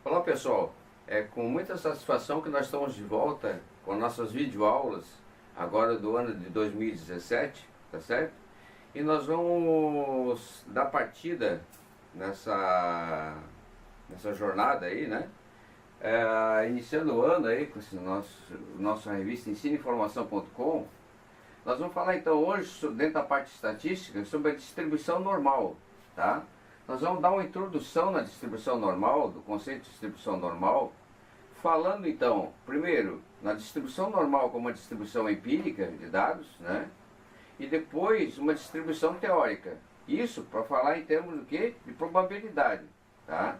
Olá pessoal, é com muita satisfação que nós estamos de volta com nossas videoaulas agora do ano de 2017, tá certo? E nós vamos dar partida nessa jornada aí, né? Iniciando o ano aí com esse nossa revista ensinoinformação.com. Nós vamos falar então hoje, dentro da parte estatística, sobre a distribuição normal, tá? Nós vamos dar uma introdução na distribuição normal, do conceito de distribuição normal, falando então, primeiro, na distribuição normal como uma distribuição empírica de dados, né? E depois uma distribuição teórica. Isso para falar em termos do quê? De probabilidade, tá?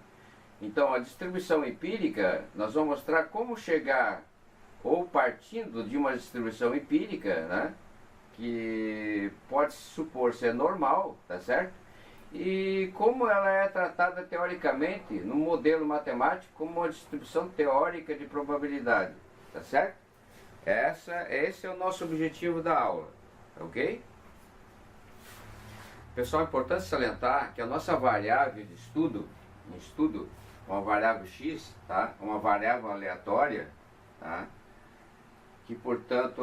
Então a distribuição empírica, nós vamos mostrar como chegar, ou partindo de uma distribuição empírica, né? Que pode se supor ser normal, tá certo? E como ela é tratada teoricamente no modelo matemático como uma distribuição teórica de probabilidade, tá certo? Esse é o nosso objetivo da aula, ok? Pessoal, é importante salientar que a nossa variável de estudo, uma variável x, tá? Uma variável aleatória, tá? Que portanto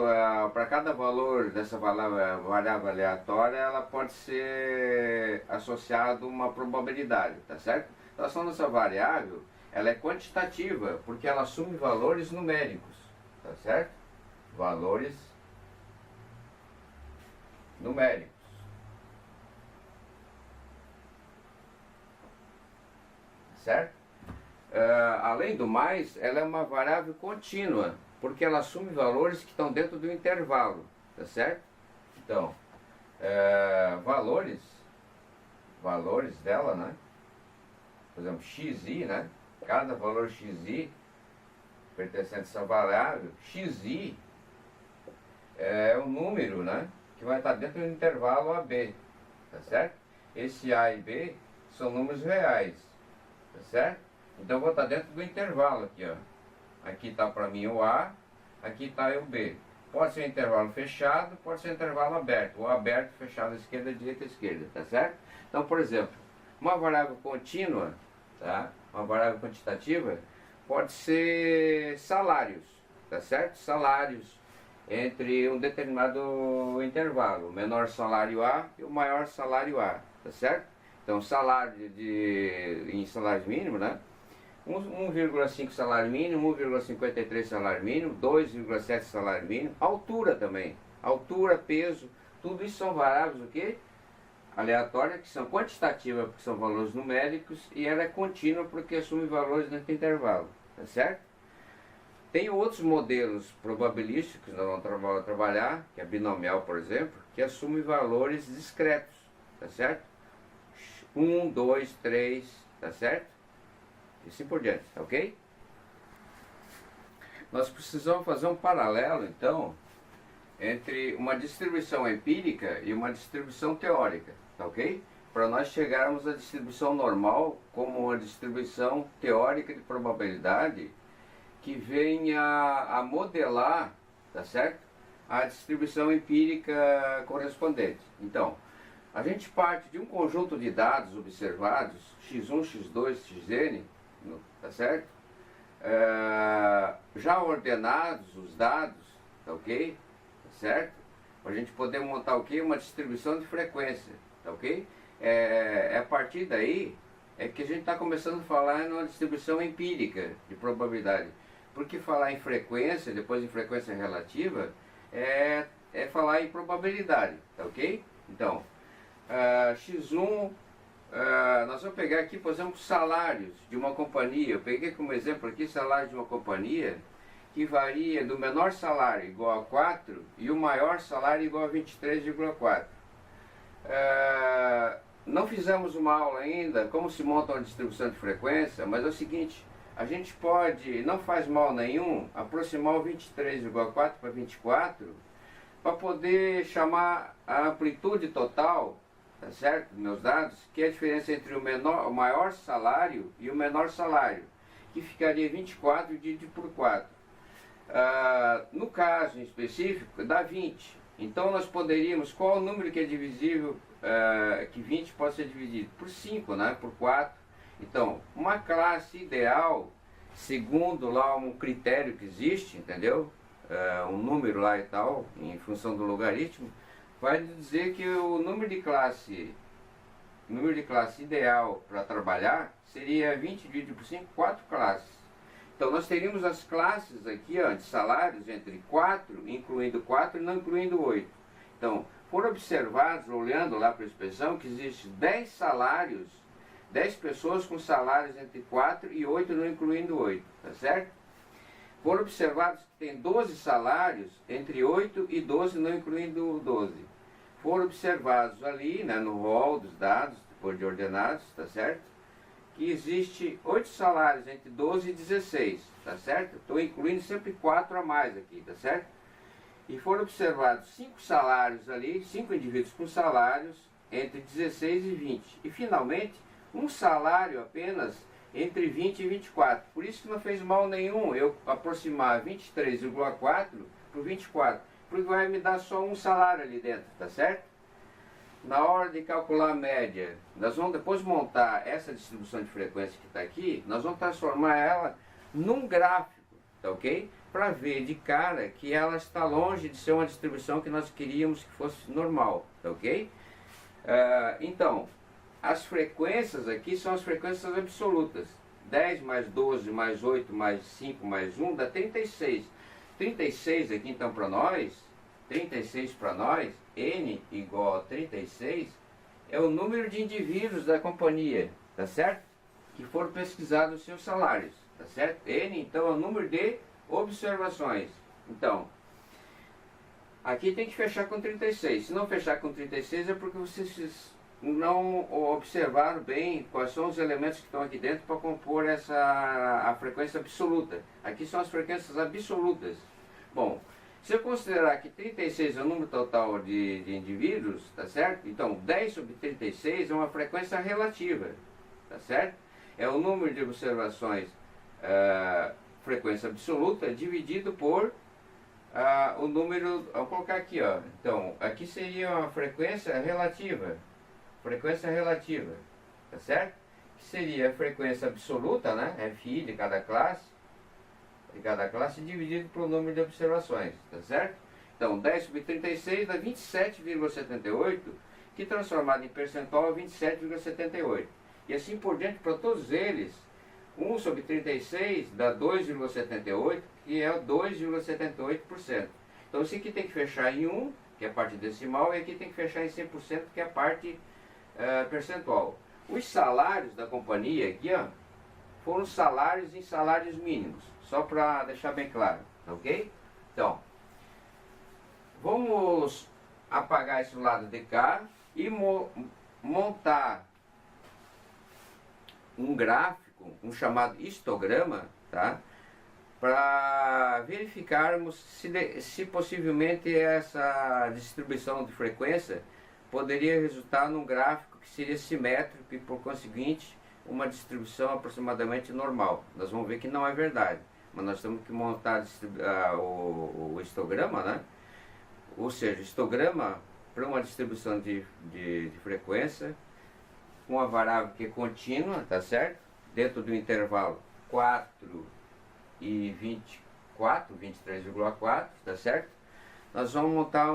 para cada valor dessa variável aleatória ela pode ser associada uma probabilidade, tá certo? Então essa nossa variável ela é quantitativa porque ela assume valores numéricos, tá certo? Valores numéricos, certo? Além do mais, ela é uma variável contínua porque ela assume valores que estão dentro do intervalo, tá certo? Então, valores dela, né? Por exemplo, xi, né? Cada valor xi pertencente a essa variável, xi é um número, né? Que vai estar dentro do intervalo AB, tá certo? Esse A e B são números reais, tá certo? Então eu vou estar dentro do intervalo aqui, ó. Aqui está para mim o A, aqui está o B. Pode ser um intervalo fechado, pode ser um intervalo aberto. Ou aberto, fechado, esquerda, direita, esquerda, tá certo? Então, por exemplo, uma variável contínua, tá? Uma variável quantitativa, pode ser salários, tá certo? Salários entre um determinado intervalo, o menor salário A e o maior salário A, tá certo? Então, salário em salário mínimo, né? 1,5 salário mínimo, 1,53 salário mínimo, 2,7 salário mínimo, altura também, altura, peso, tudo isso são variáveis o quê? Aleatórias, que são quantitativas porque são valores numéricos, e ela é contínua porque assume valores nesse intervalo, tá certo? Tem outros modelos probabilísticos que nós vamos trabalhar, que é binomial, por exemplo, que assume valores discretos, tá certo? 1, 2, 3, tá certo? E assim por diante, ok? Nós precisamos fazer um paralelo, então, entre uma distribuição empírica e uma distribuição teórica, tá ok? Para nós chegarmos à distribuição normal como uma distribuição teórica de probabilidade que venha a modelar, tá certo? A distribuição empírica correspondente. Então, a gente parte de um conjunto de dados observados, x1, x2, xn, tá certo? Já ordenados os dados, tá ok? Tá certo? Para a gente poder montar o que? Uma distribuição de frequência, tá ok? A partir daí é que a gente está começando a falar numa distribuição empírica de probabilidade. Porque falar em frequência, depois em frequência relativa, é falar em probabilidade, tá ok? Então, x1, nós vamos pegar aqui, por exemplo, salários de uma companhia. Eu peguei como exemplo aqui salário de uma companhia que varia do menor salário igual a 4 e o maior salário igual a 23,4. não fizemos uma aula ainda como se monta uma distribuição de frequência, mas é o seguinte, a gente pode, não faz mal nenhum, aproximar o 23,4 para 24 para poder chamar a amplitude total, tá certo, meus dados, que é a diferença entre o maior salário e o menor salário, que ficaria 24 dividido por 4. No caso em específico, dá 20. Então nós poderíamos, qual o número que é divisível, que 20 pode ser dividido? Por 5, né? Por 4. Então, uma classe ideal, segundo lá um critério que existe, entendeu? Um número lá e tal, em função do logaritmo, vai dizer que o número de classe ideal para trabalhar seria 20 dividido por 5, 4 classes. Então nós teríamos as classes aqui, ó, de salários entre 4, incluindo 4 e não incluindo 8. Então, foram observados, olhando lá para a expressão, que existe 10 salários, 10 pessoas com salários entre 4 e 8, não incluindo 8, tá certo? Foram observados que tem 12 salários entre 8 e 12, não incluindo 12. Foram observados ali, né, no rol dos dados, por de ordenados, tá certo? Que existe 8 salários entre 12 e 16, tá certo? Estou incluindo sempre 4 a mais aqui, tá certo? E foram observados 5 salários ali, 5 indivíduos com salários entre 16 e 20. E finalmente, um salário apenas entre 20 e 24. Por isso que não fez mal nenhum eu aproximar 23,4 para o 24, porque vai me dar só um salário ali dentro, tá certo? Na hora de calcular a média, nós vamos depois montar essa distribuição de frequência que está aqui, nós vamos transformar ela num gráfico, tá ok? Para ver de cara que ela está longe de ser uma distribuição que nós queríamos que fosse normal, tá ok? Então, as frequências aqui são as frequências absolutas. 10 mais 12 mais 8 mais 5 mais 1 dá 36. 36 aqui então para nós, 36 para nós, N igual a 36, é o número de indivíduos da companhia, tá certo? Que foram pesquisados os seus salários, tá certo? N então é o número de observações. Então, aqui tem que fechar com 36. Se não fechar com 36 é porque vocês não observaram bem quais são os elementos que estão aqui dentro para compor a frequência absoluta. Aqui são as frequências absolutas. Bom, se eu considerar que 36 é o número total de indivíduos, tá certo? Então 10 sobre 36 é uma frequência relativa, tá certo? É o número de observações, frequência absoluta, dividido por o número, vou colocar aqui, ó. Então, aqui seria uma frequência relativa, tá certo? Que seria a frequência absoluta, né? Fi de cada classe, dividido pelo número de observações, tá certo? Então, 10 sobre 36 dá 27,78, que transformado em percentual é 27,78. E assim por diante para todos eles. 1 sobre 36 dá 2,78, que é 2,78%. Então, esse aqui tem que fechar em 1, que é a parte decimal, e aqui tem que fechar em 100%, que é a parte percentual. Os salários da companhia aqui, ó, foram salários em salários mínimos, só para deixar bem claro, ok? Então, vamos apagar esse lado de cá e montar um gráfico, um chamado histograma, tá? Para verificarmos se possivelmente essa distribuição de frequência poderia resultar num gráfico que seria simétrico e, por conseguinte, uma distribuição aproximadamente normal. Nós vamos ver que não é verdade, mas nós temos que montar o histograma, né? Ou seja, histograma para uma distribuição de frequência com uma variável que é contínua, tá certo? Dentro do intervalo 4 e 24, 23,4, tá certo? Nós vamos montar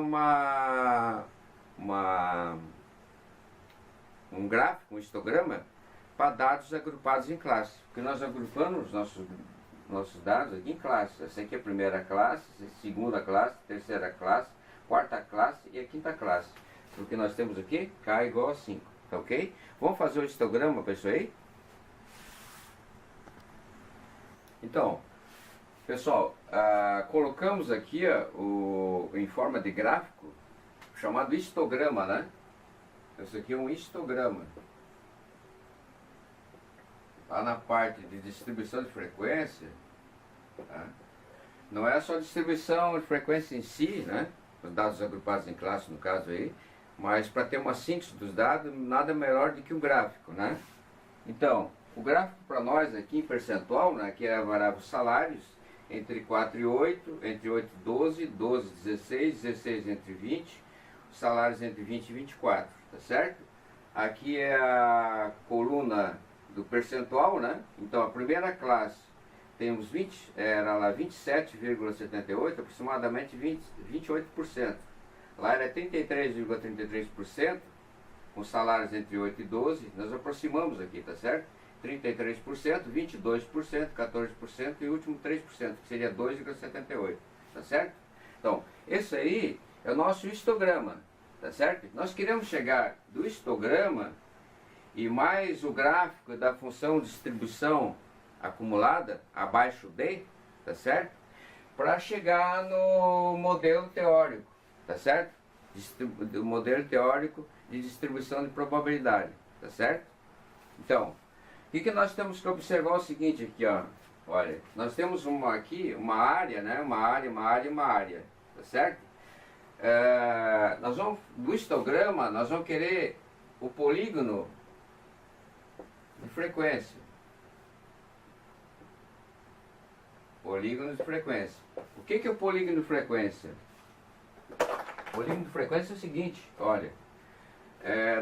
um gráfico, um histograma para dados agrupados em classe, porque nós agrupamos nossos dados aqui em classes. Essa aqui é a primeira classe, segunda classe, terceira classe, quarta classe e a quinta classe, porque nós temos aqui K igual a 5, tá ok? Vamos fazer o histograma, pessoal aí? Então, pessoal, colocamos aqui em forma de gráfico, chamado histograma, né? Isso aqui é um histograma. Lá na parte de distribuição de frequência, tá? Não é só distribuição de frequência em si, né? Os dados agrupados em classe, no caso aí, mas para ter uma síntese dos dados, nada melhor do que um gráfico, né? Então, o gráfico para nós aqui em percentual, né, que é a variável salários, entre 4 e 8, entre 8 e 12, 12 e 16, 16 entre 20, os salários entre 20 e 24, tá certo? Aqui é a coluna do percentual, né? Então a primeira classe temos 20, era lá 27,78, aproximadamente 28%. Lá era 33,33%, com salários entre 8 e 12, nós aproximamos aqui, tá certo? 33%, 22%, 14% e o último 3%, que seria 2,78%, tá certo? Então, esse aí é o nosso histograma, tá certo? Nós queremos chegar do histograma e mais o gráfico da função distribuição acumulada, abaixo de, tá certo? Para chegar no modelo teórico, tá certo? Do modelo teórico de distribuição de probabilidade, tá certo? Então, o que nós temos que observar é o seguinte aqui, ó. Olha, nós temos aqui uma área, né? Uma área, tá certo? Nós vamos, do histograma, nós vamos querer o polígono de frequência. Polígono de frequência. O que é o polígono de frequência? O polígono de frequência é o seguinte, olha.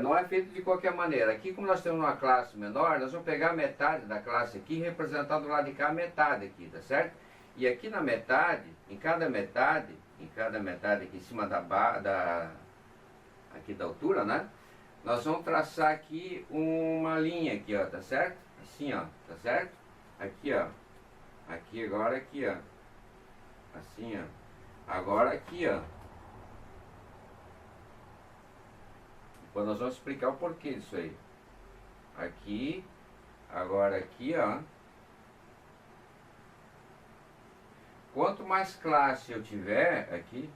Não é feito de qualquer maneira. Aqui, como nós temos uma classe menor, nós vamos pegar a metade da classe aqui e representar do lado de cá a metade aqui, tá certo? E aqui na metade, em cada metade aqui em cima aqui da altura, né? Nós vamos traçar aqui uma linha aqui, ó, tá certo? Assim, ó, tá certo? Aqui, ó. Aqui, agora aqui, ó. Assim, ó. Agora aqui, ó. Depois nós vamos explicar o porquê disso aí. Aqui, agora aqui, ó. Quanto mais classe eu tiver aqui,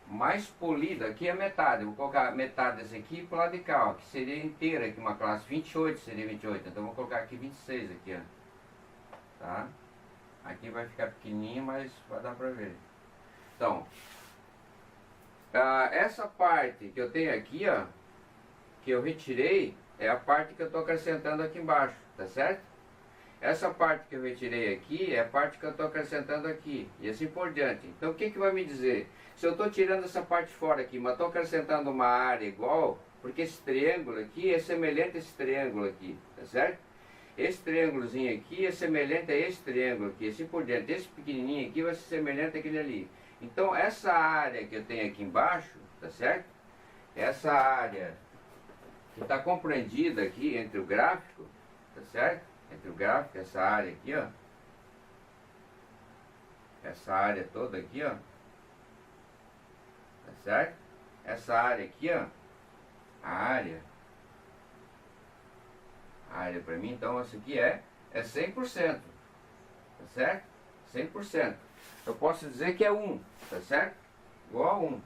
mais polida, aqui é metade, vou colocar metade desse aqui pro lado de cá, ó, que seria inteira aqui, uma classe 28 seria 28, então vou colocar aqui 26 aqui, ó. Tá? Aqui vai ficar pequenininho, mas vai dar pra ver. Então, essa parte que eu tenho aqui, ó, que eu retirei, é a parte que eu estou acrescentando aqui embaixo, tá certo? Essa parte que eu retirei aqui é a parte que eu estou acrescentando aqui, e assim por diante. Então o que vai me dizer? Se eu estou tirando essa parte fora aqui, mas estou acrescentando uma área igual, porque esse triângulo aqui é semelhante a esse triângulo aqui, tá certo? Esse triângulozinho aqui é semelhante a esse triângulo aqui, assim por diante. Esse pequenininho aqui vai ser semelhante àquele ali. Então essa área que eu tenho aqui embaixo, tá certo? Essa área que está compreendida aqui entre o gráfico, tá certo? Entre o gráfico, essa área aqui, ó. Essa área toda aqui, ó. Tá certo? Essa área aqui, ó. A área para mim, então, essa aqui é 100%. Tá certo? 100%. Eu posso dizer que é 1, tá certo? Igual a 1.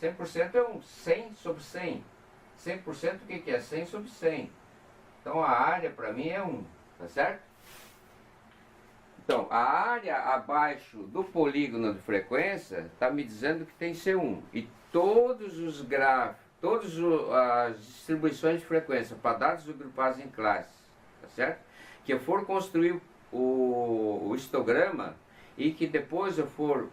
100% é 1. 100 sobre 100. 100% o que é? 100 sobre 100. Então a área para mim é 1, tá certo? Então a área abaixo do polígono de frequência está me dizendo que tem que ser 1. E todos os gráficos, todas as distribuições de frequência para dados agrupados em classes, tá certo? Que eu for construir o histograma e que depois eu for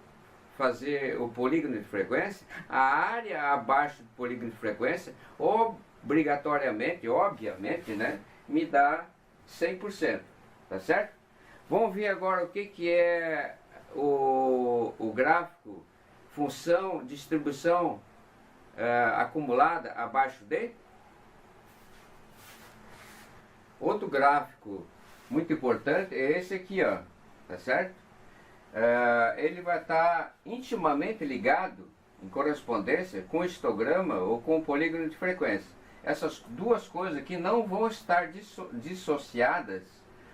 fazer o polígono de frequência, a área abaixo do polígono de frequência, obrigatoriamente, obviamente, né, me dá 100%, tá certo? Vamos ver agora o que é o gráfico função distribuição acumulada abaixo de. Outro gráfico muito importante é esse aqui, ó, tá certo? Ele vai estar intimamente ligado em correspondência com o histograma ou com o polígono de frequência. Essas duas coisas aqui não vão estar dissociadas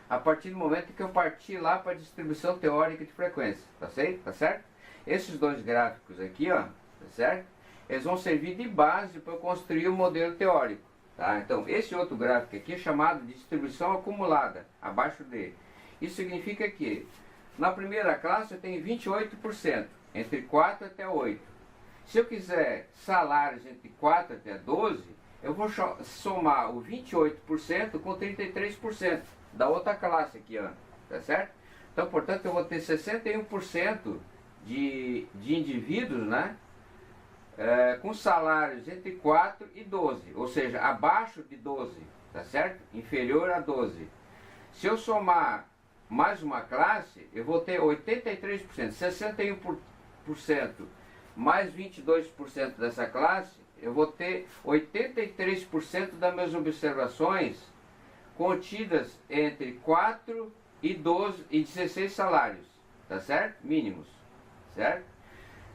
a partir do momento que eu partir lá para a distribuição teórica de frequência, tá certo? Esses dois gráficos aqui, ó, tá certo? Eles vão servir de base para construir o modelo teórico. Tá? Então, esse outro gráfico aqui é chamado de distribuição acumulada, abaixo dele. Isso significa que na primeira classe eu tenho 28%, entre 4 até 8. Se eu quiser salários entre 4 até 12, eu vou somar o 28% com 33% da outra classe aqui, ó, tá certo? Então, portanto, eu vou ter 61% de indivíduos, né, com salários entre 4 e 12, ou seja, abaixo de 12, tá certo? Inferior a 12. Se eu somar mais uma classe, eu vou ter 83%, 61% mais 22% dessa classe, eu vou ter 83% das minhas observações contidas entre 4 e 12 e 16 salários, tá certo? Mínimos, certo?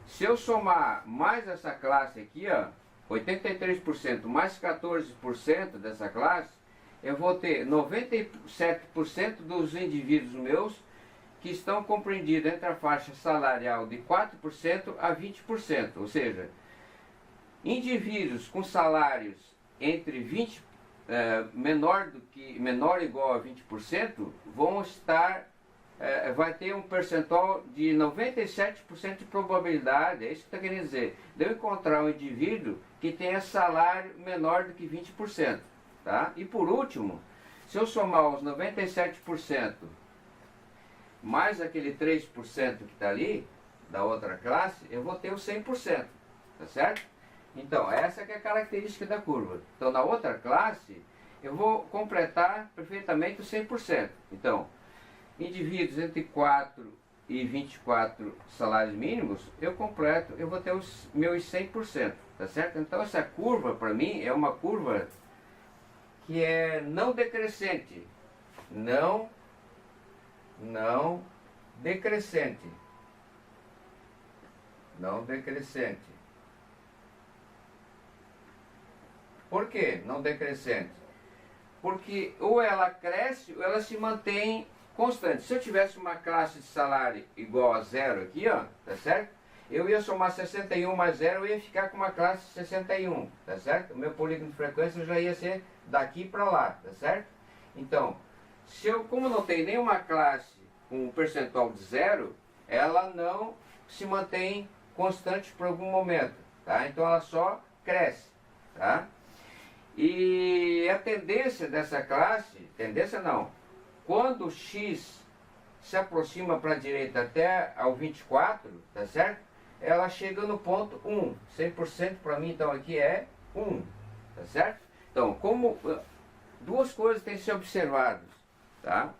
Se eu somar mais essa classe aqui, ó, 83% mais 14% dessa classe, eu vou ter 97% dos indivíduos meus que estão compreendidos entre a faixa salarial de 4% a 20%, ou seja, indivíduos com salários entre 20 menor ou igual a 20% vão estar vai ter um percentual de 97% de probabilidade, é isso que está querendo dizer, de eu encontrar um indivíduo que tenha salário menor do que 20%. Tá? E por último, se eu somar os 97% mais aquele 3% que está ali, da outra classe, eu vou ter os 100%. Tá certo? Então, essa que é a característica da curva. Então, na outra classe, eu vou completar perfeitamente os 100%. Então, indivíduos entre 4 e 24 salários mínimos, eu completo, eu vou ter os meus 100%, tá certo? Então essa curva, para mim, é uma curva que é não decrescente, não decrescente, não decrescente. Por que não decrescente? Porque ou ela cresce ou ela se mantém constante. Se eu tivesse uma classe de salário igual a zero aqui, ó, tá certo? Eu ia somar 61 mais zero, eu ia ficar com uma classe de 61, tá certo? O meu polígono de frequência já ia ser daqui para lá, tá certo? Então, como não tem nenhuma classe com um percentual de zero, ela não se mantém constante por algum momento, tá? Então ela só cresce, tá? E a tendência dessa classe, tendência não, quando x se aproxima para a direita até ao 24, tá certo? Ela chega no ponto 1. 100% para mim, então, aqui é 1, tá certo? Então, como duas coisas têm que ser observadas, tá?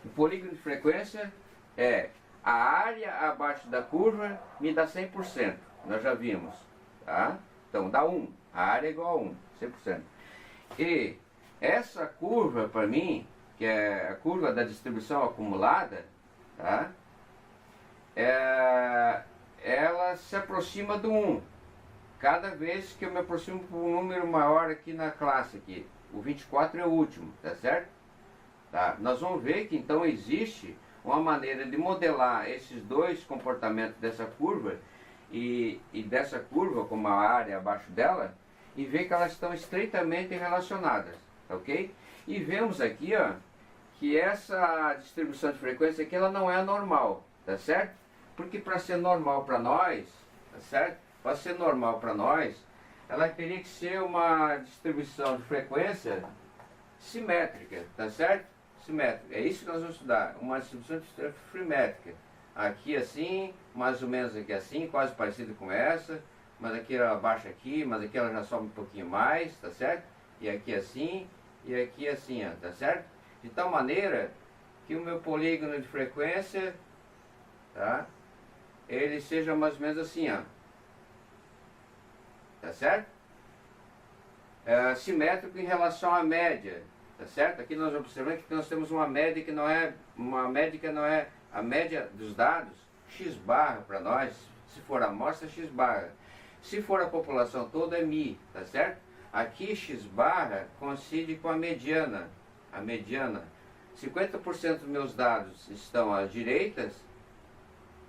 O polígono de frequência é a área abaixo da curva me dá 100%, nós já vimos, tá? Então, dá 1, a área é igual a 1, 100%. E essa curva, para mim, que é a curva da distribuição acumulada, tá? Ela se aproxima do 1. Cada vez que eu me aproximo por um número maior aqui na classe, aqui, o 24 é o último, tá certo? Tá? Nós vamos ver que então existe uma maneira de modelar esses dois comportamentos dessa curva e dessa curva como a área abaixo dela e ver que elas estão estreitamente relacionadas, ok? E vemos aqui, ó, que essa distribuição de frequência aqui ela não é normal, tá certo? Porque para ser normal para nós, tá certo? Para ser normal para nós, ela teria que ser uma distribuição de frequência simétrica, tá certo? Simétrica. É isso que nós vamos estudar, uma distribuição simétrica. Aqui assim, mais ou menos aqui assim, quase parecido com essa, mas aqui ela baixa aqui, mas aqui ela já sobe um pouquinho mais, tá certo? E aqui assim, e aqui assim, ó, tá certo? De tal maneira que o meu polígono de frequência, tá? Ele seja mais ou menos assim, ó. Tá certo? Simétrico em relação à média, tá certo? Aqui nós observamos que nós temos uma média que não é a média dos dados, x barra para nós, se for a amostra, x barra. Se for a população toda, é mi, tá certo? Aqui x barra coincide com a mediana. 50% dos meus dados estão às direitas,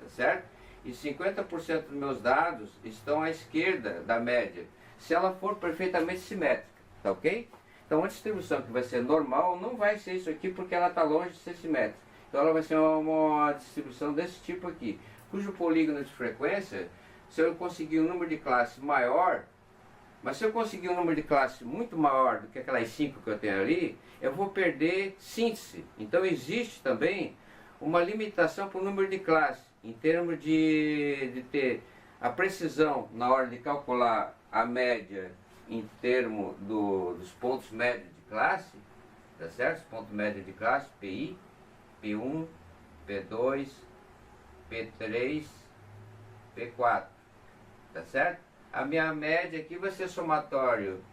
tá certo? e 50% dos meus dados estão à esquerda da média, se ela for perfeitamente simétrica, tá ok? Então uma distribuição que vai ser normal não vai ser isso aqui porque ela está longe de ser simétrica. Então ela vai ser uma distribuição desse tipo aqui, cujo polígono de frequência, se eu conseguir um número de classe maior, mas se eu conseguir um número de classe muito maior do que aquelas 5 que eu tenho ali, eu vou perder síntese. Então existe também uma limitação para o número de classe, em termos de ter a precisão na hora de calcular a média em termos dos pontos médios de classe, tá certo? Os pontos médios de classe, PI, P1, P2, P3, P4, tá certo? A minha média aqui vai ser somatório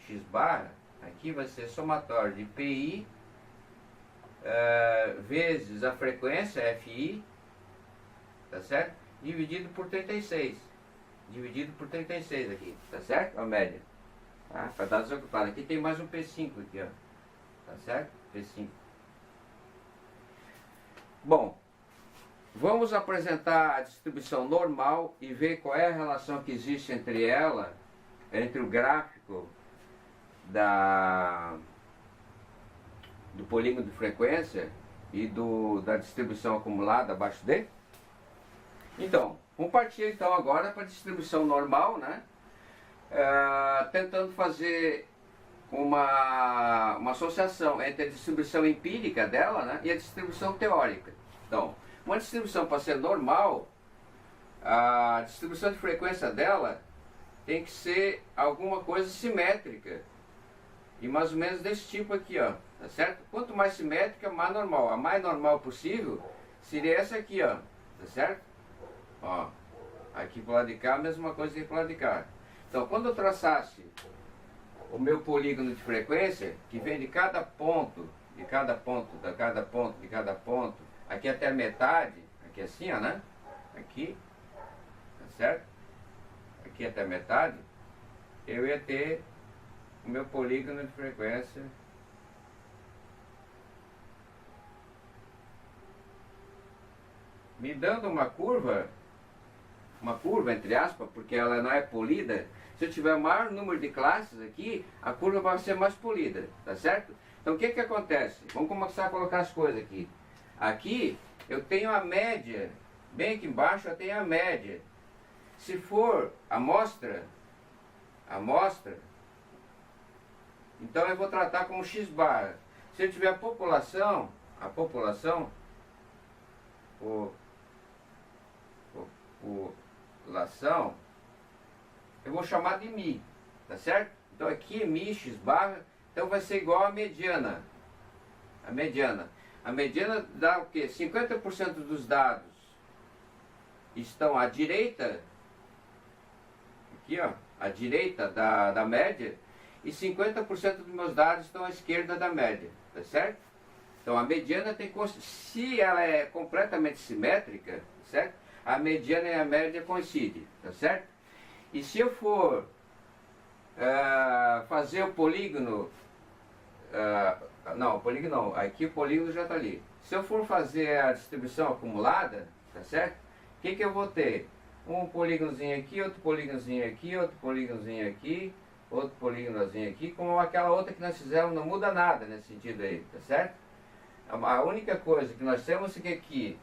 x barra, aqui vai ser somatório de PI vezes a frequência FI, tá certo? Dividido por 36. Dividido por 36 aqui, tá certo? A média. Tá? Para dados ocupados. Aqui tem mais um P5 aqui, ó. Tá certo? P5. Bom, vamos apresentar a distribuição normal e ver qual é a relação que existe entre ela, entre o gráfico do polígono de frequência e da distribuição acumulada abaixo dele. Então, vamos partir então agora para a distribuição normal, né? Tentando fazer uma associação entre a distribuição empírica dela, né, e a distribuição teórica. Então, uma distribuição para ser normal, a distribuição de frequência dela tem que ser alguma coisa simétrica. E mais ou menos desse tipo aqui, ó, tá certo? Quanto mais simétrica, mais normal. A mais normal possível seria essa aqui, ó, tá certo? Ó, aqui pro lado de cá, a mesma coisa que pro lado de cá. Então, quando eu traçasse o meu polígono de frequência, que vem de cada ponto, de cada ponto, de cada ponto, de cada ponto, aqui até a metade, aqui assim, ó, né? Aqui, tá certo? Aqui até a metade, eu ia ter o meu polígono de frequência me dando uma curva entre aspas, porque ela não é polida. Se eu tiver o maior número de classes aqui, a curva vai ser mais polida, tá certo? Então o que que acontece? Vamos começar a colocar as coisas aqui. Aqui eu tenho a média, bem aqui embaixo eu tenho a média. Se for amostra, então eu vou tratar como x barra. Se eu tiver a população, eu vou chamar de mi, tá certo? Então aqui mi x barra, então vai ser igual a mediana. A mediana dá o quê? 50% dos dados estão à direita, aqui ó, à direita da média, e 50% dos meus dados estão à esquerda da média, tá certo? Então a mediana tem que, se ela é completamente simétrica, certo? A mediana e a média coincidem, tá certo? E se eu for fazer o polígono, não, o polígono não, aqui o polígono já está ali. Se eu for fazer a distribuição acumulada, tá certo? O que que eu vou ter? Um polígonozinho aqui, outro polígonozinho aqui, outro polígonozinho aqui, outro polígonozinho aqui, como aquela outra que nós fizemos, não muda nada nesse sentido aí, tá certo? A única coisa que nós temos é que aqui,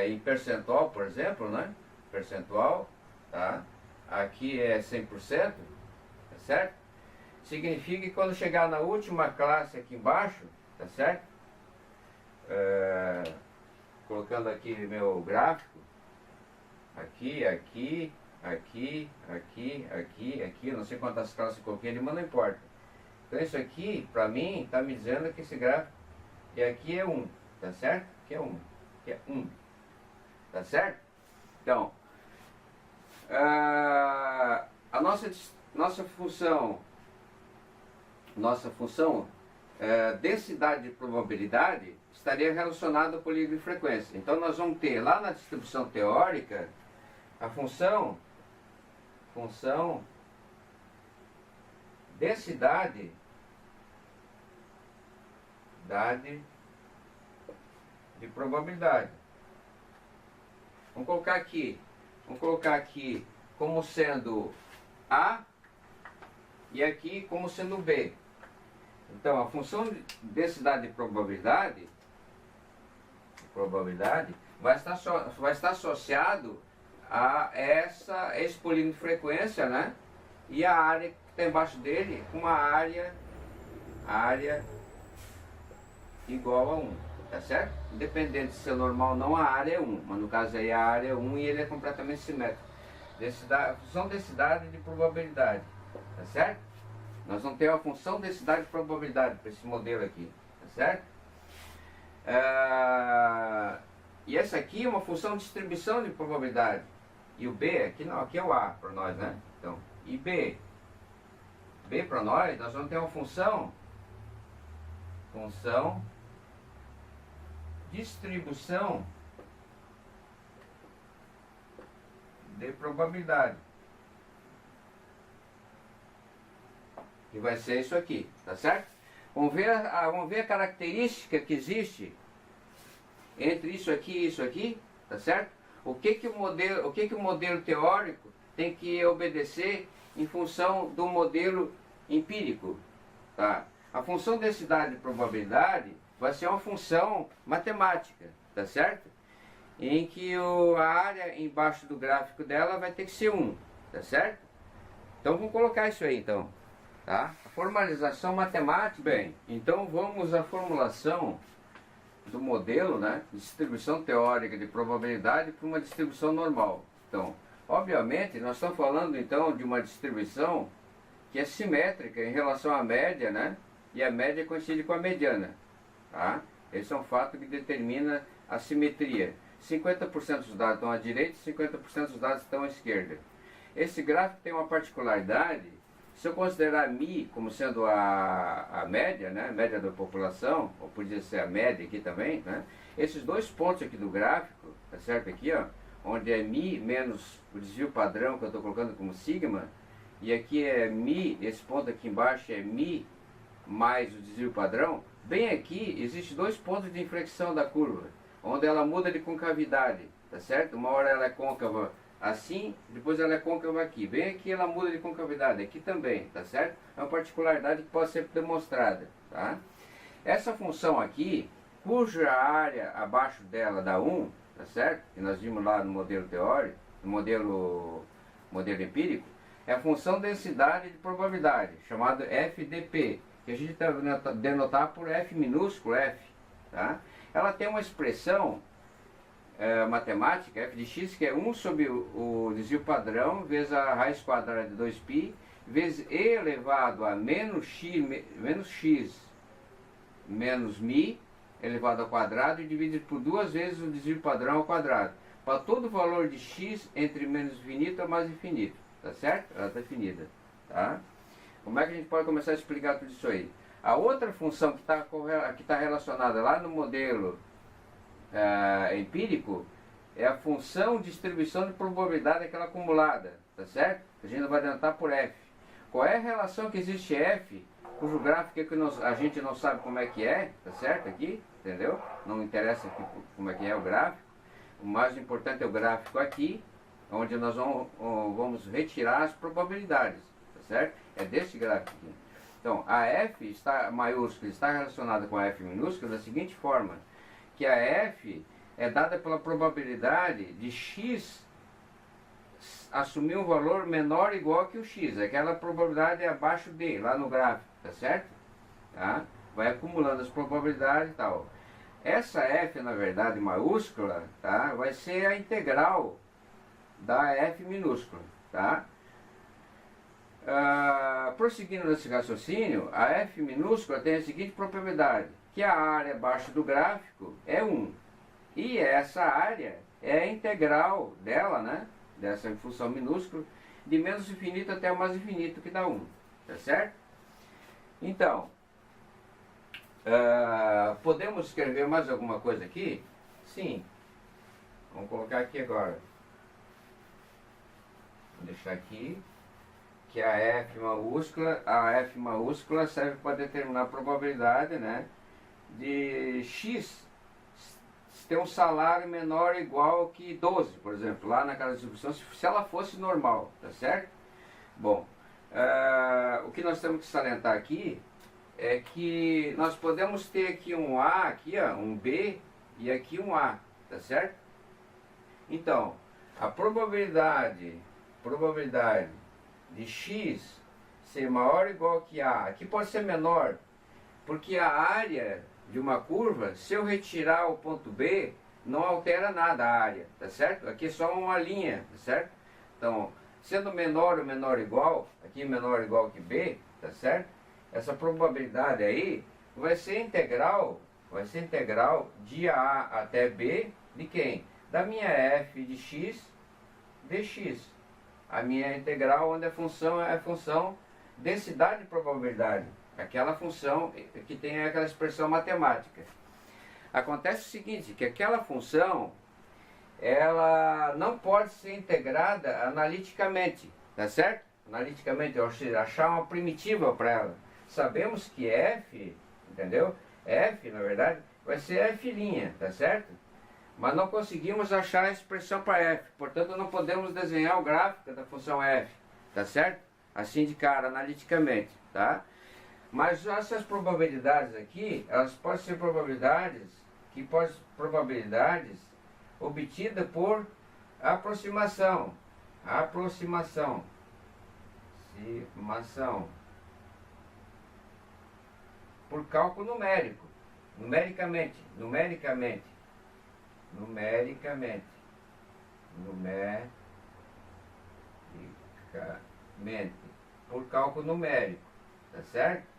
em percentual, por exemplo, né? Percentual, tá? Aqui é 100%, tá certo? Significa que quando chegar na última classe aqui embaixo, tá certo? Colocando aqui meu gráfico, aqui, aqui, aqui, aqui, aqui, aqui, não sei quantas classes eu coloquei ali, mas não importa. Então isso aqui, para mim, está me dizendo que esse gráfico, e aqui é 1, tá certo? Aqui é 1, aqui é 1, tá certo? Então, a nossa função, densidade de probabilidade, estaria relacionada ao polígono de frequência. Então nós vamos ter lá na distribuição teórica a função densidade de probabilidade. Vamos colocar aqui como sendo A e aqui como sendo B. Então, a função de densidade de probabilidade vai estar associado a esse polígono de frequência, né? E a área que está embaixo dele, uma área igual a 1, tá certo? Independente de ser normal ou não, a área é 1, mas no caso aí a área é 1 e ele é completamente simétrico. Função densidade de probabilidade, tá certo? Nós vamos ter a função densidade de probabilidade para esse modelo aqui, tá certo? E essa aqui é uma função de distribuição de probabilidade. E o B, aqui não, aqui é o A para nós, né? Então, e B para nós vamos ter uma função distribuição de probabilidade, que vai ser isso aqui, tá certo? Vamos ver a característica que existe entre isso aqui e isso aqui, tá certo? O que o modelo teórico tem que obedecer em função do modelo empírico, tá? A função densidade de probabilidade vai ser uma função matemática, tá certo? Em que a área embaixo do gráfico dela vai ter que ser 1, tá certo? Então vamos colocar isso aí então, tá? A formalização matemática, bem, então vamos à formulação do modelo, né? Distribuição teórica de probabilidade para uma distribuição normal. Então, obviamente, nós estamos falando então de uma distribuição que é simétrica em relação à média, né? E a média coincide com a mediana, tá? Esse é um fato que determina a simetria. 50% dos dados estão à direita e 50% dos dados estão à esquerda. Esse gráfico tem uma particularidade. Se eu considerar μ como sendo a média, né, a média da população, ou podia ser a média aqui também, né, esses dois pontos aqui do gráfico, tá certo aqui, ó, onde é μ menos o desvio padrão que eu estou colocando como sigma, e aqui é μ, esse ponto aqui embaixo é μ mais o desvio padrão, bem aqui existe dois pontos de inflexão da curva, onde ela muda de concavidade, tá certo? Uma hora ela é côncava assim, depois ela é côncava aqui. Bem aqui ela muda de concavidade, aqui também, tá certo? É uma particularidade que pode ser demonstrada, tá? Essa função aqui, cuja área abaixo dela dá 1, tá certo? Que nós vimos lá no modelo teórico, no modelo empírico, é a função densidade de probabilidade, chamada FDP, que a gente vai denotar por F minúsculo, F, tá? Ela tem uma expressão matemática, f de x, que é 1 sobre o desvio padrão, vezes a raiz quadrada de 2π, vezes e elevado a menos x menos μ, elevado ao quadrado, e dividido por 2 vezes o desvio padrão ao quadrado. Para todo valor de x entre menos infinito a mais infinito, tá certo? Ela está definida, tá? Como é que a gente pode começar a explicar tudo isso aí? A outra função que está relacionada lá no modelo empírico é a função de distribuição de probabilidade daquela acumulada, tá certo? A gente vai denotar por f. Qual é a relação que existe f, cujo gráfico é que a gente não sabe como é que é, tá certo? Aqui, entendeu? Não interessa aqui como é que é o gráfico. O mais importante é o gráfico aqui, onde nós vamos retirar as probabilidades, tá certo? É desse gráfico aqui. Então, a f maiúscula está relacionada com a f minúscula da seguinte forma, que a f é dada pela probabilidade de x assumir um valor menor ou igual que o x. Aquela probabilidade é abaixo de, lá no gráfico, tá certo? Tá? Vai acumulando as probabilidades e tal. Essa f, na verdade, maiúscula, tá? Vai ser a integral da f minúscula, tá? Prosseguindo nesse raciocínio, a f minúscula tem a seguinte propriedade, que a área abaixo do gráfico é 1. E essa área é a integral dela, né? Dessa função minúscula, de menos infinito até o mais infinito, que dá 1. Tá certo? Então, podemos escrever mais alguma coisa aqui? Sim. Vamos colocar aqui agora. Vou deixar aqui que a F maiúscula serve para determinar a probabilidade, né, de x ter um salário menor ou igual que 12, por exemplo, lá naquela distribuição, se ela fosse normal, tá certo? Bom, o que nós temos que salientar aqui é que nós podemos ter aqui um A, aqui, ó, um B e aqui um A, tá certo? Então, a probabilidade de X ser maior ou igual que A, aqui pode ser menor, porque a área de uma curva, se eu retirar o ponto B, não altera nada a área, tá certo? Aqui é só uma linha, tá certo? Então, sendo menor ou menor ou igual, aqui menor ou igual que B, tá certo? Essa probabilidade aí vai ser integral de A até B de quem? Da minha f de x dx. A minha integral onde a função é a função densidade de probabilidade. Aquela função que tem aquela expressão matemática. Acontece o seguinte, que aquela função, ela não pode ser integrada analiticamente, tá certo? Analiticamente, eu achar uma primitiva para ela. Sabemos que f, entendeu? F, na verdade, vai ser f', tá certo? Mas não conseguimos achar a expressão para f, portanto não podemos desenhar o gráfico da função f, tá certo? Assim de cara, analiticamente, tá? Mas essas probabilidades aqui, elas podem ser probabilidades obtidas por aproximação, por cálculo numérico, numericamente, por cálculo numérico, tá certo?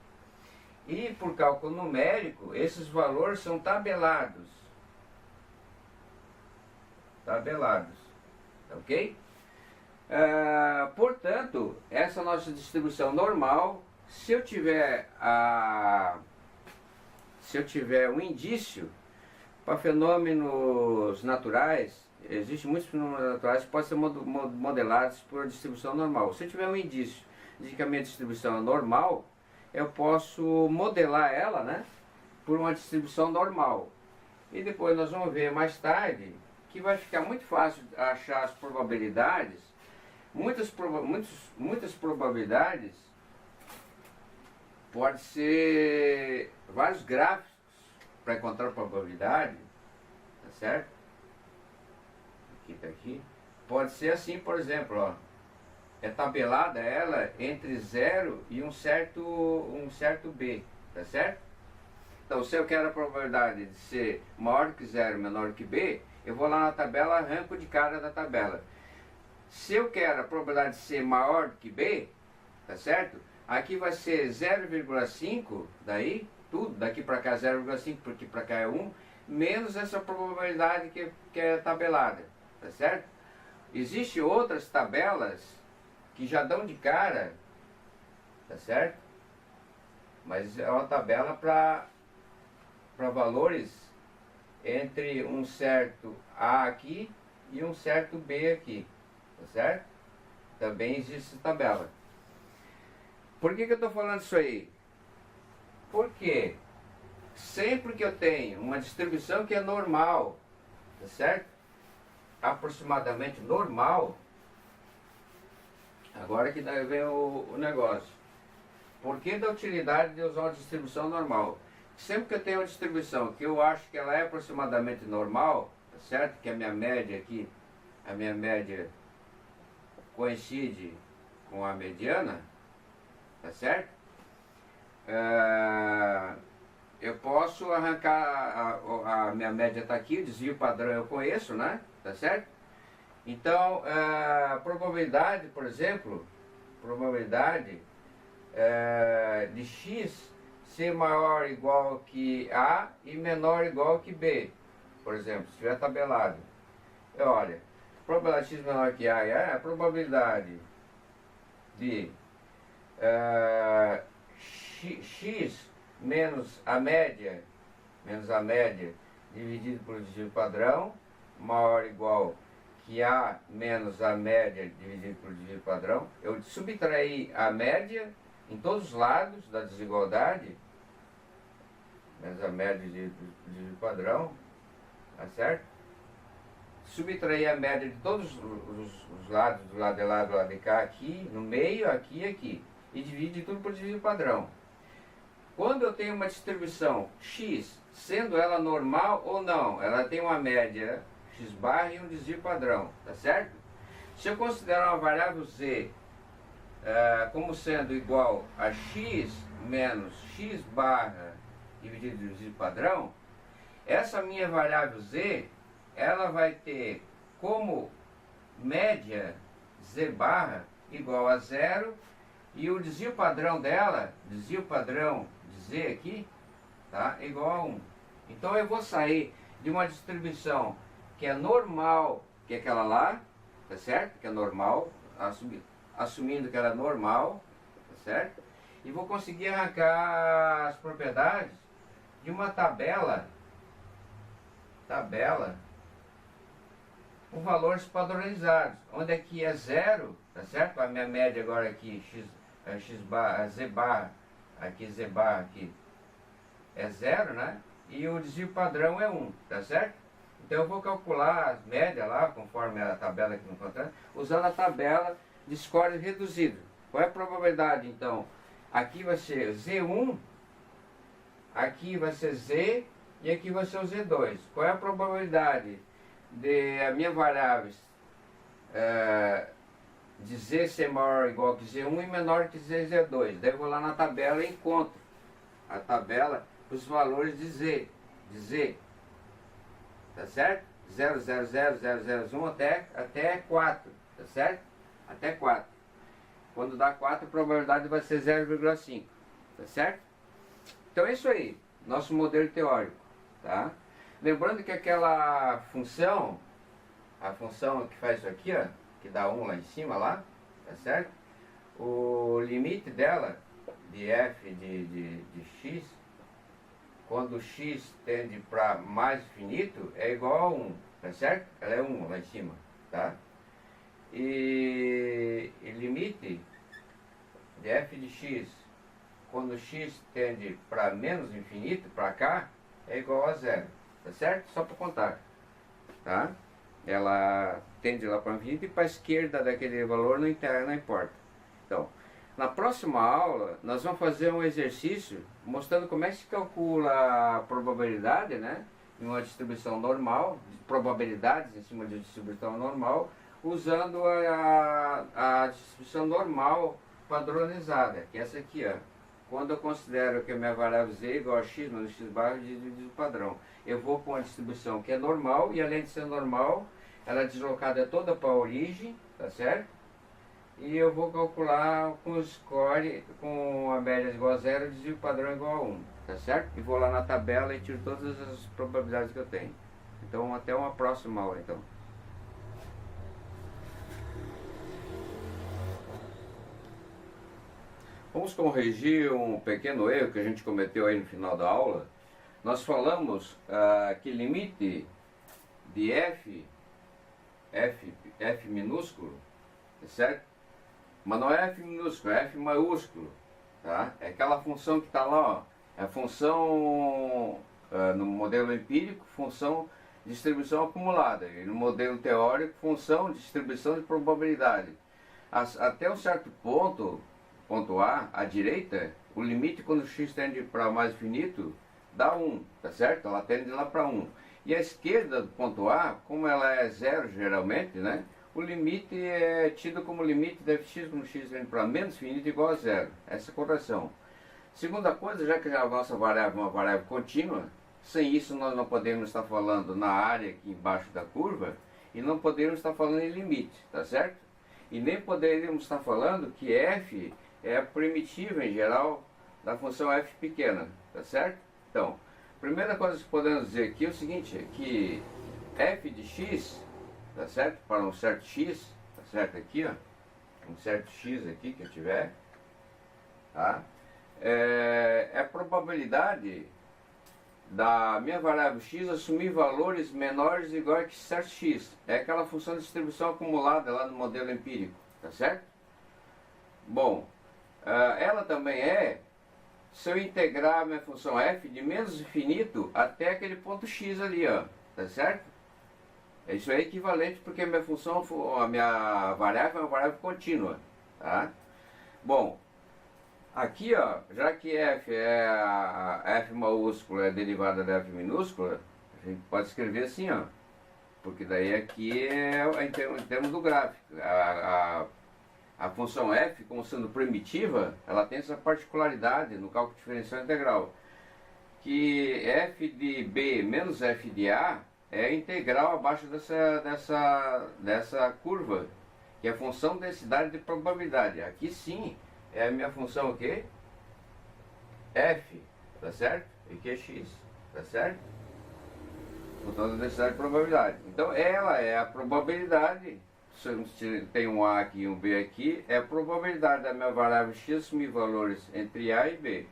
E por cálculo numérico, esses valores são tabelados, ok? Portanto, essa nossa distribuição normal, se eu tiver um indício para fenômenos naturais, existem muitos fenômenos naturais que podem ser modelados por distribuição normal. Se eu tiver um indício de que a minha distribuição é normal, eu posso modelar ela, né, por uma distribuição normal. E depois nós vamos ver mais tarde que vai ficar muito fácil achar as probabilidades. Muitas probabilidades pode ser vários gráficos para encontrar a probabilidade, tá certo? Aqui tá aqui. Pode ser assim, por exemplo, ó, é tabelada ela entre 0 e um certo B, tá certo? Então, se eu quero a probabilidade de ser maior que 0 menor que B, eu vou lá na tabela, arranco de cara da tabela. Se eu quero a probabilidade de ser maior que B, tá certo? Aqui vai ser 0,5, daí, tudo, daqui para cá 0,5, porque para cá é 1, menos essa probabilidade que é tabelada, tá certo? Existem outras tabelas que já dão de cara, tá certo? Mas é uma tabela para valores entre um certo A aqui e um certo B aqui, tá certo? Também existe essa tabela. Por que eu estou falando isso aí? Porque sempre que eu tenho uma distribuição que é normal, tá certo? Aproximadamente normal, agora que vem o negócio. Por que da utilidade de usar uma distribuição normal? Sempre que eu tenho uma distribuição que eu acho que ela é aproximadamente normal, tá certo? Que a minha média aqui, a minha média coincide com a mediana, tá certo? Eu posso arrancar, a minha média está aqui, o desvio padrão eu conheço, né? Tá certo? Então, a probabilidade, por exemplo, de x ser maior ou igual que A e menor ou igual que B, por exemplo, se estiver tabelado. Olha, probabilidade de x menor que A é a probabilidade de x menos a média dividido pelo desvio padrão, maior ou igual que A menos a média dividido pelo desvio padrão. Eu subtraí a média em todos os lados da desigualdade, menos a média dividido pelo desvio padrão, tá certo? Subtrair a média de todos os lados, do lado de lá, do lado de cá, aqui, no meio, aqui e aqui. E divide tudo por desvio padrão. Quando eu tenho uma distribuição x, sendo ela normal ou não, ela tem uma média x barra e um desvio padrão, tá certo? Se eu considerar uma variável z como sendo igual a x menos x barra dividido pelo desvio padrão, essa minha variável z, ela vai ter como média z barra igual a zero, e o desvio padrão dela, desvio padrão de z aqui, tá, é igual a 1. Então eu vou sair de uma distribuição que é normal, que é aquela lá, tá certo? Que é normal, assumindo que ela é normal, tá certo? E vou conseguir arrancar as propriedades de uma tabela com valores padronizados, onde aqui é zero, tá certo? A minha média agora aqui, z barra, aqui z barra aqui é zero, né? E o desvio padrão é 1, tá certo? Então eu vou calcular as médias lá, conforme a tabela que me encontrando, usando a tabela de score reduzido. Qual é a probabilidade, então? Aqui vai ser Z1, aqui vai ser Z e aqui vai ser o Z2. Qual é a probabilidade de a minha variável de Z ser maior ou igual que Z1 e menor que Z2? Daí eu vou lá na tabela e encontro a tabela os valores de Z, tá certo? 0, 0, 0, 0, 0, 1 até 4, tá certo? Até 4. Quando dá 4, a probabilidade vai ser 0,5, tá certo? Então é isso aí, nosso modelo teórico, tá? Lembrando que aquela função, a função que faz isso aqui, ó, que dá 1 lá em cima, lá, tá certo? O limite dela, de f de x, quando x tende para mais infinito, é igual a 1, tá certo? Ela é 1 lá em cima, tá? E limite de f de x, quando x tende para menos infinito, para cá, é igual a 0, tá certo? Só para contar, tá? Ela tende lá para infinito e para a esquerda daquele valor não importa. Então, na próxima aula, nós vamos fazer um exercício mostrando como é que se calcula a probabilidade, né, em uma distribuição normal, probabilidades em cima de distribuição normal, usando a distribuição normal padronizada, que é essa aqui, ó. Quando eu considero que a minha variável z é igual a x menos x barra dividido o padrão, eu vou com uma distribuição que é normal, e além de ser normal, ela é deslocada toda para a origem, tá certo? E eu vou calcular com o score, com a média igual a 0, desvio padrão igual a 1, tá certo? E vou lá na tabela e tiro todas as probabilidades que eu tenho. Então até uma próxima aula, então. Vamos corrigir um pequeno erro que a gente cometeu aí no final da aula. Nós falamos que limite de f minúsculo, tá certo? Mas não é f minúsculo, é f maiúsculo, tá? É aquela função que está lá, ó, é a função, no modelo empírico, função de distribuição acumulada, e no modelo teórico, função de distribuição de probabilidade. Até um certo ponto, ponto A, à direita, o limite quando x tende para mais infinito, dá 1, tá certo? Ela tende lá para 1. E à esquerda do ponto A, como ela é zero geralmente, né? O limite é tido como limite de fx quando x tende para menos infinito igual a zero. Essa é a correção. Segunda coisa, já que a nossa variável é uma variável contínua, sem isso nós não podemos estar falando na área aqui embaixo da curva, e não podemos estar falando em limite, tá certo? E nem poderíamos estar falando que f é a primitiva em geral da função f pequena, tá certo? Então, a primeira coisa que podemos dizer aqui é o seguinte, que f de x, tá certo? Para um certo x, tá certo aqui, ó, um certo x aqui que eu tiver, tá? É a probabilidade da minha variável x assumir valores menores ou iguais que certo x. É aquela função de distribuição acumulada lá no modelo empírico, tá certo? Bom, ela também é se eu integrar a minha função f de menos infinito até aquele ponto x ali, ó. tá certo? Isso é equivalente porque a minha função, a minha variável é uma variável contínua, tá? Bom, aqui, ó, já que f é a f maiúscula é a derivada da f minúscula, a gente pode escrever assim, ó, porque daí aqui é em termos do gráfico. A função f, como sendo primitiva, ela tem essa particularidade no cálculo diferencial integral, que f de b menos f de a é integral abaixo dessa curva, que é a função densidade de probabilidade. Aqui sim é a minha função o quê? F, tá certo? E que é x, tá certo? Função da densidade de probabilidade. Então ela é a probabilidade, se tem um A aqui e um B aqui, é a probabilidade da minha variável x assumir valores entre A e B.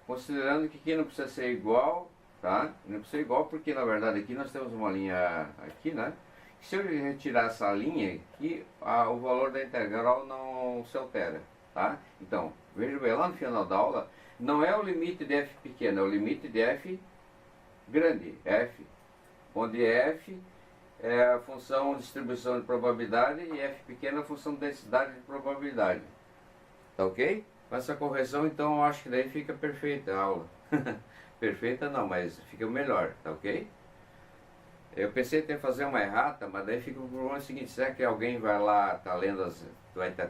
Considerando que aqui não precisa ser igual, tá? Não precisa ser igual porque na verdade aqui nós temos uma linha aqui, né? Se eu retirar essa linha aqui, o valor da integral não se altera, tá? Então, veja bem, lá no final da aula, não é o limite de f pequeno, é o limite de f grande, f, onde f é a função de distribuição de probabilidade e f pequena é a função de densidade de probabilidade. Tá ok? Com essa correção, então, eu acho que daí fica perfeita a aula. Perfeita não, mas fica melhor, tá ok? Eu pensei em fazer uma errata, mas daí fica o problema seguinte: será que alguém vai lá, tá lendo vai ter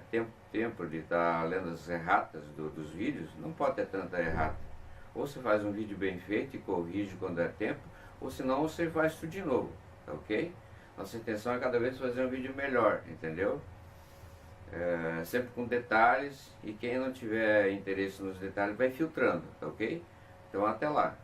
tempo de estar lendo as erratas dos vídeos? Não pode ter tanta errata. Ou você faz um vídeo bem feito e corrige quando der tempo, ou senão você faz tudo de novo, tá ok? Nossa intenção é cada vez fazer um vídeo melhor, entendeu? Sempre com detalhes, e quem não tiver interesse nos detalhes vai filtrando, tá ok? Então até lá.